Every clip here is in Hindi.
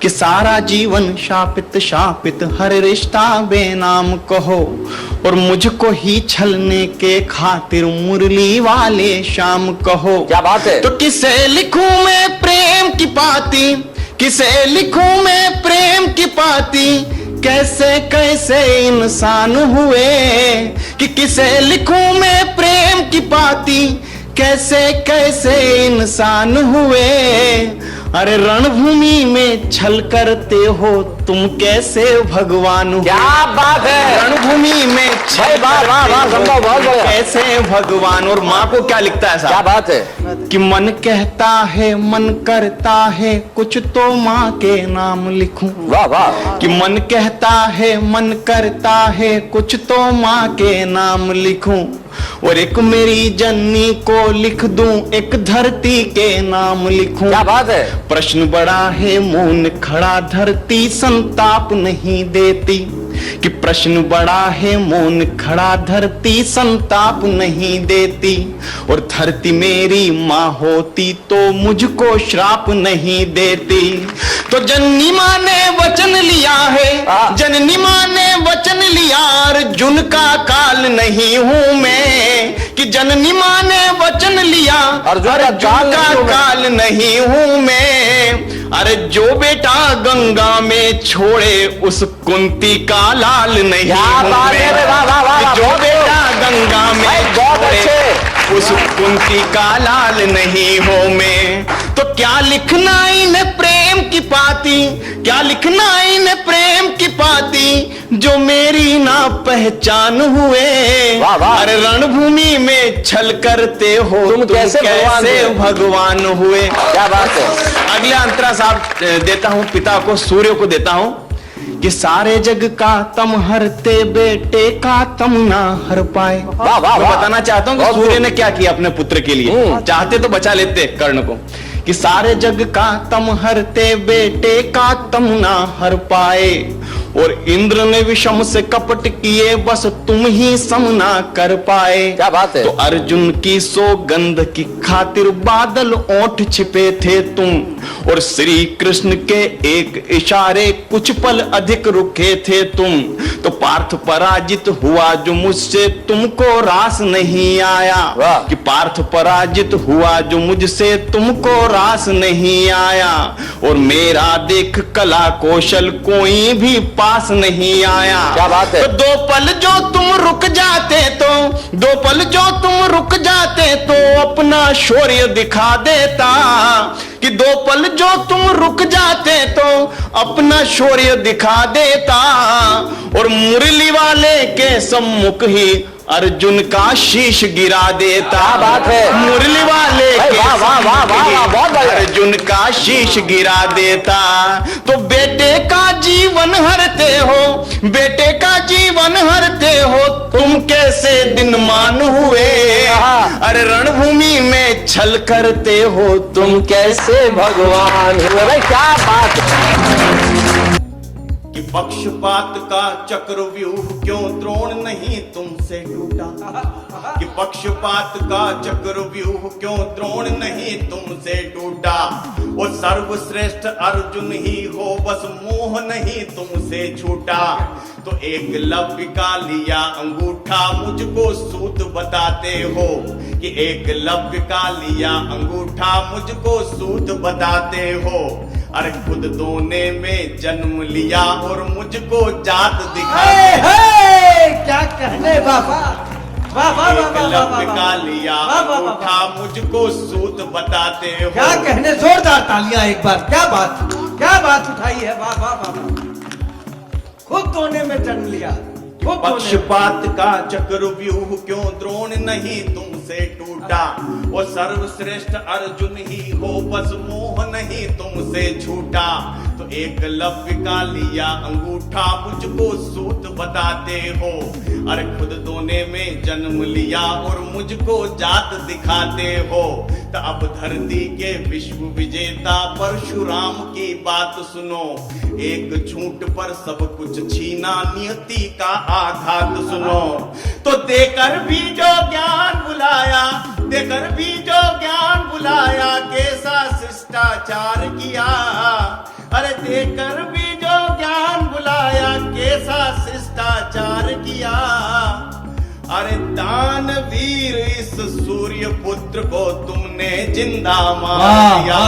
कि सारा जीवन शापित शापित, हर रिश्ता बेनाम कहो, और मुझको ही छलने के खातिर मुरली वाले शाम कहो। क्या बात है। तो किसे लिखूं मैं प्रेम की पाती, किसे लिखूं मैं प्रेम की पाती, कैसे कैसे इंसान हुए, कि किसे लिखूं मैं प्रेम की पाती, कैसे कैसे इंसान हुए। अरे रणभूमि में छल करते हो तुम कैसे भगवान हो। क्या बात है। रणभूमि में छल बहुत बढ़िया। कैसे भगवान। और माँ को क्या लिखता है साहब, क्या बात है। कि मन कहता है मन करता है कुछ तो माँ के नाम लिखूं। वाह वाह। कि मन कहता है मन करता है कुछ तो माँ के नाम लिखूं, और एक मेरी जननी को लिख दूं, एक धरती के नाम लिखूं। क्या बात है। प्रश्न बड़ा है मौन खड़ा, धरती संताप नहीं देती, कि प्रश्न बड़ा है मौन खड़ा, धरती संताप नहीं देती। और धरती मेरी माँ होती तो मुझको श्राप नहीं देती। तो जननी माँ ने वचन लिया है, जननी माँ ने वचन लिया, अर्जुन का काल नहीं हूं मैं, कि जननी माँ ने वचन लिया, अर्जुन का काल नहीं हूं मैं। अरे जो बेटा गंगा में छोड़े उस कुंती का लाल नहीं हूं मैं, जो बेटा गंगा में छोड़े उस कुंती का लाल नहीं हो मैं। तो क्या लिखना इन प्रेम की पाती, क्या लिखना इन प्रेम की पाती, जो मेरी ना पहचान हुए। अरे रणभूमि में छल करते हो तुम कैसे भगवान हुए। क्या बात है। अगला अंतरा साहब देता हूं पिता को, सूर्य को देता हूं, कि सारे जग का तम हरते बेटे का तम ना हर पाए। मैं बताना चाहता हूं कि सूर्य ने क्या किया अपने पुत्र के लिए, चाहते तो बचा लेते कर्ण को, कि सारे जग का तम हरते बेटे का तम ना हर पाए, और इंद्र ने विषम से कपट किए बस तुम ही सम ना कर पाए। क्या बात है। तो अर्जुन की सौगंध की खातिर बादल ओंठ छिपे थे तुम, और श्री कृष्ण के एक इशारे कुछ पल अधिक रुके थे तुम। तो पार्थ पराजित हुआ जो मुझसे तुमको रास नहीं आया, कि पार्थ पराजित हुआ जो मुझसे तुमको रास नहीं आया, और मेरा देख कला कौशल कोई भी पास नहीं आया। क्या बात है। तो दो पल जो तुम रुक जाते तो, दो पल जो तुम रुक जाते तो अपना शौर्य दिखा देता, कि दो पल जो तुम रुक जाते तो अपना शौर्य दिखा देता, और मुरली वाले के सम्मुख ही अर्जुन का शीश गिरा देता। बात है। मुरली वाले के अर्जुन का शीश गिरा देता। तो बेटे का जीवन हरते हो, बेटे का जीवन हरते हो तुम कैसे दिन मान हुए। अरे रणभूमि में छल करते हो तुम कैसे भगवान हुए। भाई क्या बात है। कि पक्षपात का चक्रव्यूह क्यों द्रोण नहीं तुमसे टूटा, कि पक्षपात का चक्रव्यूह क्यों द्रोण नहीं तुमसे टूटा। वो सर्वश्रेष्ठ अर्जुन ही हो बस मोह नहीं तुमसे छूटा। तो एकलव्य का लिया अंगूठा मुझको सूत बताते हो, कि एकलव्य का लिया अंगूठा मुझको सूत बताते हो। अरे खुद दोने में जन्म लिया और मुझको जात दिखाते। क्या कहने बाबा। एकलव्य का लिया अंगूठा मुझको सूत बताते हो। क्या कहने, जोरदार तालियां एक बार। क्या बात उठाई है। वाह वाह वाह। खुद दोने में जन्म लिया। पक्षपात का चक्रव्यूह क्यों द्रोण नहीं तुमसे टूटा। वो सर्वश्रेष्ठ अर्जुन ही हो बस मोह नहीं तुमसे छूटा। तो एकलव्य का लिया अंगूठा मुझको सूत बताते हो। अरे खुद दोने में जन्म लिया और मुझको जात दिखाते हो। तो अब धरती के विश्व विजेता परशुराम की बात सुनो। एक झूठ पर सब कुछ छीना नियति का आघात सुनो। तो देकर भी जो ज्ञान बुलाया, देकर भी जो ज्ञान बुलाया, कैसा शिष्टाचार किया। अरे देकर भी जो ज्ञान बुलाया, कैसा शिष्टाचार किया। अरे दानवीर इस सूर्य पुत्र को तुमने जिंदा मार दिया।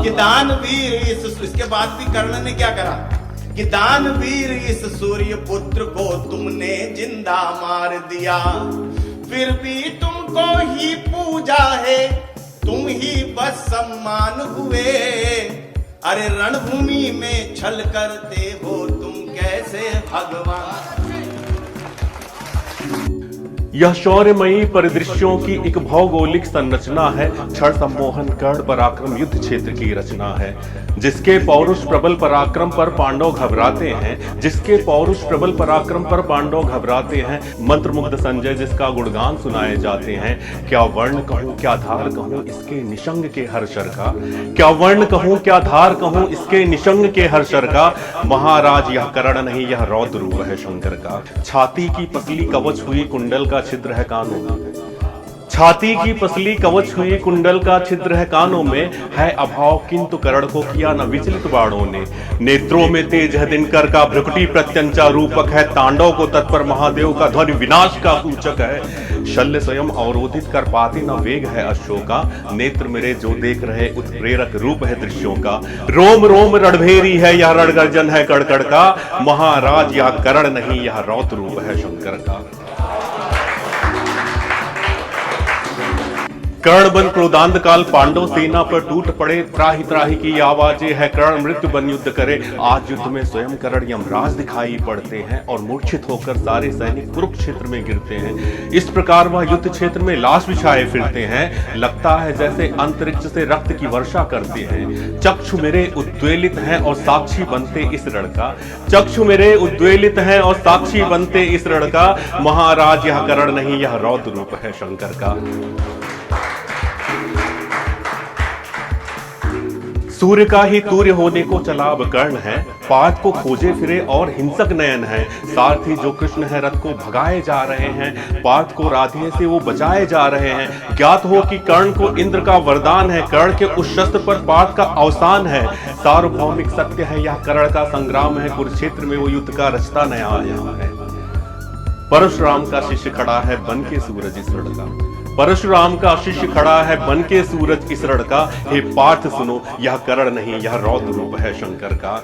कि दानवीर इसके बाद भी कर्ण ने क्या करा कि दानवीर इस सूर्य पुत्र को तुमने जिंदा मार दिया। फिर भी तुमको ही पूजा है, तुम ही बस सम्मान हुए। अरे रणभूमि में छल करते हो तुम कैसे भगवान। यह शौर्यमयी परिदृश्यों की एक भौगोलिक संरचना है। क्षण सम्मोहन कर्ण पराक्रम युद्ध क्षेत्र की रचना है, जिसके पौरुष प्रबल पराक्रम पर पांडव घबराते हैं, जिसके पौरुष प्रबल पराक्रम पर पांडव घबराते हैं। मंत्रमुग्ध संजय जिसका गुणगान सुनाए जाते हैं। क्या वर्ण कहूं क्या धार कहूं इसके निशंग के हर्षर का, क्या वर्ण कहूं क्या धार कहूं इसके निशंग के हर्षर का। महाराज यह कर्ण नहीं यह रौद्र रूप है शंकर का। छाती की पसली कवच हुई कुंडल का छिद्र है कानों में, छाती की पसली कवच हुई कुंडल का छिद्र है कानों में। है अभाव किंतु कर्ण को किया न विचलित बाणों ने। नेत्रों में तेज है दिनकर का, भ्रुकुटी प्रत्यंचा रूपक है। तांडव को तत्पर महादेव का, ध्वनि विनाश का सूचक है। शल्य स्वयं अवरोधित कर पाते न वेग है अशोका। नेत्र मेरे जो देख रहे उत्प्रेरक रूप है दृश्यों का। रोम रोम रणभेरी है यह रणगर्जन है कड़कड़ का। महाराज यह कर्ण नहीं यह रौद्र रूप है शंकर का। कर्ण बन क्रोधांध काल पांडव सेना पर टूट पड़े। त्राही त्राही की आवाजें है कर्ण मृत्यु बन युद्ध करे। आज युद्ध में स्वयं कर्ण यमराज दिखाई पड़ते हैं और मूर्छित होकर सारे सैनिक कुरुक्षेत्र में गिरते हैं। इस प्रकार वह युद्ध क्षेत्र में लाश बिछाए फिरते हैं। लगता है जैसे अंतरिक्ष से रक्त की वर्षा करते हैं। चक्षु मेरे उद्वेलित हैं और साक्षी बनते इस रण का। चक्षु मेरे उद्वेलित हैं और साक्षी बनते इस रण का। महाराज यह कर्ण नहीं यह रौद्र रूप है शंकर का। सूर्य का ही तूर्य होने को चला अब कर्ण है। पार्थ को खोजे फिरे और हिंसक नयन है। सारथी जो कृष्ण है रथ को भगाए जा रहे हैं। पार्थ को राधे से वो बचाए जा रहे हैं। ज्ञात हो कि कर्ण को इंद्र का वरदान है। कर्ण के उस शस्त्र पर पार्थ का अवसान है। सार्वभौमिक सत्य है यह कर्ण का संग्राम है। कुरुक्षेत्र में वो युद्ध का रचता नया आया है। परशुराम का शिष्य खड़ा है बन के सूरज इस रण का। परशुराम का शिष्य खड़ा है बन के सूरज इस रण का। हे पार्थ सुनो यह कर्ण नहीं यह रौद्र रूप है शंकर का।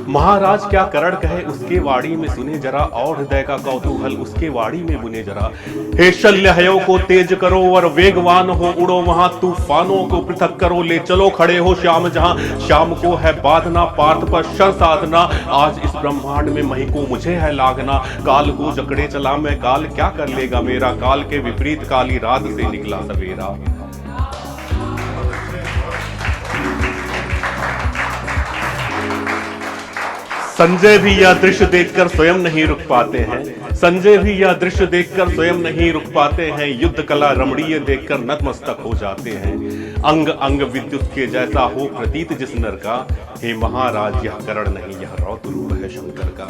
महाराज क्या कर्ण कहे उसके वाणी में सुने जरा, और हृदय का कौतूहल उसके वाणी में बुने जरा। हे शल्य हयो को तेज करो और वेगवान हो उड़ो वहां। तूफानों को पृथक करो ले चलो खड़े हो श्याम जहां। श्याम को है बांधना पार्थ पर शर साधना। आज इस ब्रह्मांड में मही को मुझे है लागना। काल को जकड़े चला मैं काल क्या कर लेगा मेरा। काल के विपरीत काली रात से निकला सवेरा। संजय भी यह दृश्य देखकर स्वयं नहीं रुक पाते हैं। संजय भी यह दृश्य देखकर स्वयं नहीं रुक पाते हैं। युद्ध कला रमणीय देखकर नतमस्तक हो जाते हैं। अंग अंग विद्युत के जैसा हो प्रतीत जिस नर का। हे महाराज यह कर्ण नहीं यह रौद्र रूप है शंकर का।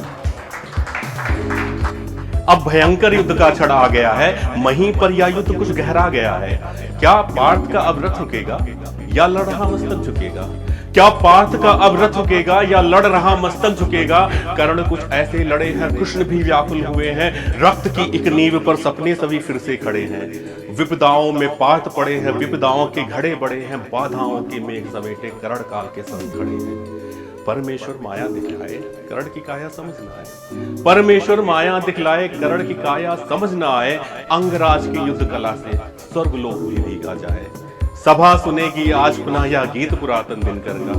अब भयंकर युद्ध का क्षण आ गया है। मही पर यह युद्ध कुछ गहरा गया है। क्या पार्थ का अब रथ रुकेगा या लड़ रहा मस्तक झुकेगा। क्या पार्थ का अब रथ झुकेगा या लड़ रहा मस्तक झुकेगा। कर्ण कुछ ऐसे लड़े हैं कृष्ण भी व्याकुल हुए हैं। रक्त की एक नींव पर सपने सभी फिर से खड़े हैं। विपदाओं में पार्थ पड़े हैं विपदाओं के घड़े बड़े हैं। बाधाओं के मेघ समेटे कर्ण काल के संग खड़े हैं। परमेश्वर माया दिखलाए कर्ण की काया समझ न आए। परमेश्वर माया दिखलाए कर्ण की काया समझ न आए। अंगराज की युद्ध कला से स्वर्गलोक भी भीगा जाए। सभा सुनेगी आज पुनः यह गीत पुरातन दिनकर का।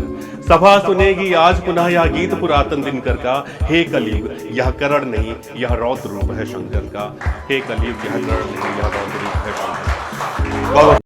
सभा सुनेगी आज पुनः यह गीत पुरातन दिनकर का। हे कलयुग यह कर्ण नहीं यह रौद्र रूप है शंकर का। हे कलयुग यह कर्ण नहीं यह रौद्र रूप है शंकर का।